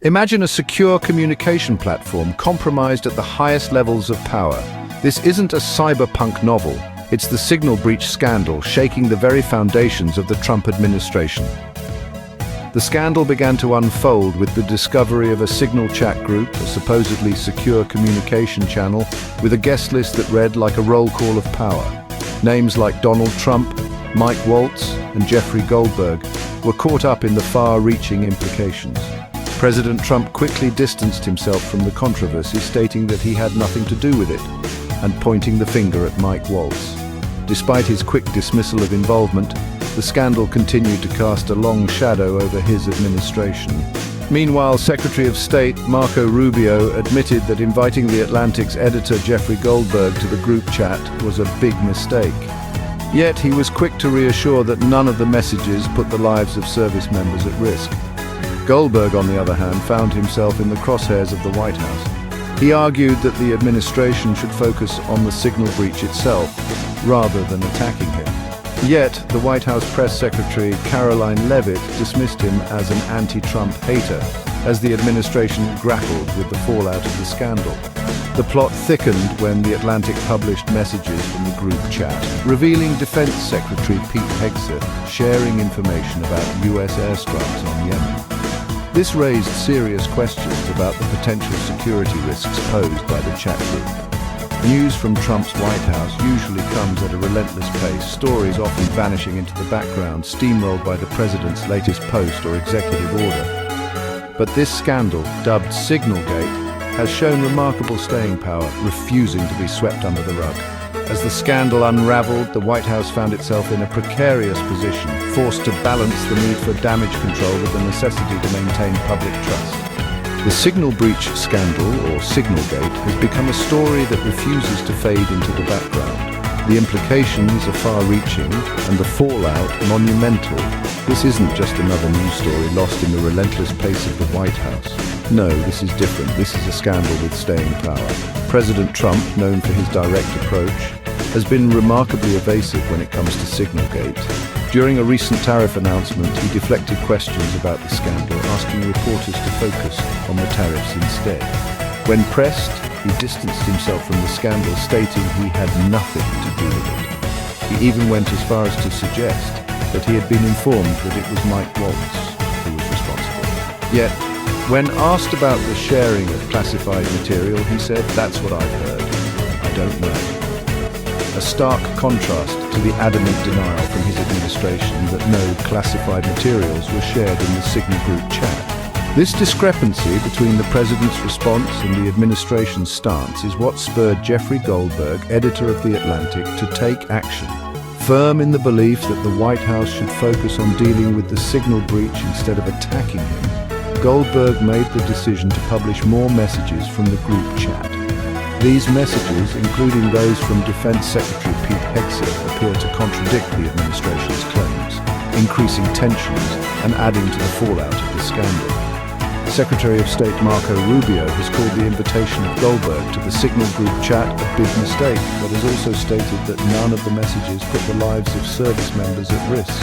Imagine a secure communication platform compromised at the highest levels of power. This isn't a cyberpunk novel. It's the signal breach scandal shaking the very foundations of the Trump administration. The scandal began to unfold with the discovery of a signal chat group, a supposedly secure communication channel, with a guest list that read like a roll call of power. Names like Donald Trump, Mike Waltz, and Jeffrey Goldberg were caught up in the far-reaching implications. President Trump quickly distanced himself from the controversy, stating that he had nothing to do with it, and pointing the finger at Mike Waltz. Despite his quick dismissal of involvement, the scandal continued to cast a long shadow over his administration. Meanwhile, Secretary of State Marco Rubio admitted that inviting The Atlantic's editor Jeffrey Goldberg to the group chat was a big mistake. Yet he was quick to reassure that none of the messages put the lives of service members at risk. Goldberg, on the other hand, found himself in the crosshairs of the White House. He argued that the administration should focus on the signal breach itself, rather than attacking him. Yet, the White House Press Secretary Caroline Leavitt dismissed him as an anti-Trump hater, as the administration grappled with the fallout of the scandal. The plot thickened when The Atlantic published messages from the group chat, revealing Defense Secretary Pete Hegseth sharing information about U.S. airstrikes on Yemen. This raised serious questions about the potential security risks posed by the chat group. News from Trump's White House usually comes at a relentless pace, stories often vanishing into the background, steamrolled by the president's latest post or executive order. But this scandal, dubbed Signalgate, has shown remarkable staying power, refusing to be swept under the rug. As the scandal unraveled, the White House found itself in a precarious position, forced to balance the need for damage control with the necessity to maintain public trust. The signal breach scandal, or Signalgate, has become a story that refuses to fade into the background. The implications are far-reaching and the fallout monumental. This isn't just another news story lost in the relentless pace of the White House. No, this is different. This is a scandal with staying power. President Trump, known for his direct approach, has been remarkably evasive when it comes to Signalgate. During a recent tariff announcement, he deflected questions about the scandal, asking reporters to focus on the tariffs instead. When pressed, he distanced himself from the scandal, stating he had nothing to do with it. He even went as far as to suggest that he had been informed that it was Mike Waltz who was responsible. Yet, when asked about the sharing of classified material, he said, "That's what I've heard. I don't know." A stark contrast to the adamant denial from his administration that no classified materials were shared in the Signal Group chat. This discrepancy between the president's response and the administration's stance is what spurred Jeffrey Goldberg, editor of The Atlantic, to take action. Firm in the belief that the White House should focus on dealing with the signal breach instead of attacking him, Goldberg made the decision to publish more messages from the group chat. These messages, including those from Defense Secretary Pete Hegseth, appear to contradict the administration's claims, increasing tensions and adding to the fallout of the scandal. Secretary of State Marco Rubio has called the invitation of Goldberg to the Signal Group chat a big mistake, but has also stated that none of the messages put the lives of service members at risk.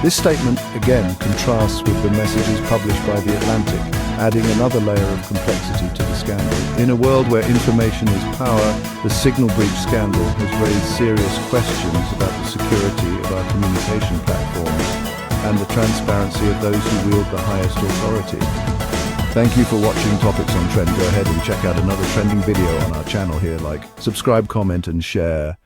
This statement, again, contrasts with the messages published by The Atlantic, adding another layer of complexity to the scandal. In a world where information is power, the signal breach scandal has raised serious questions about the security of our communication platforms and the transparency of those who wield the highest authority. Thank you for watching Topics on Trend. Go ahead and check out another trending video on our channel here. Like, subscribe, comment, and share.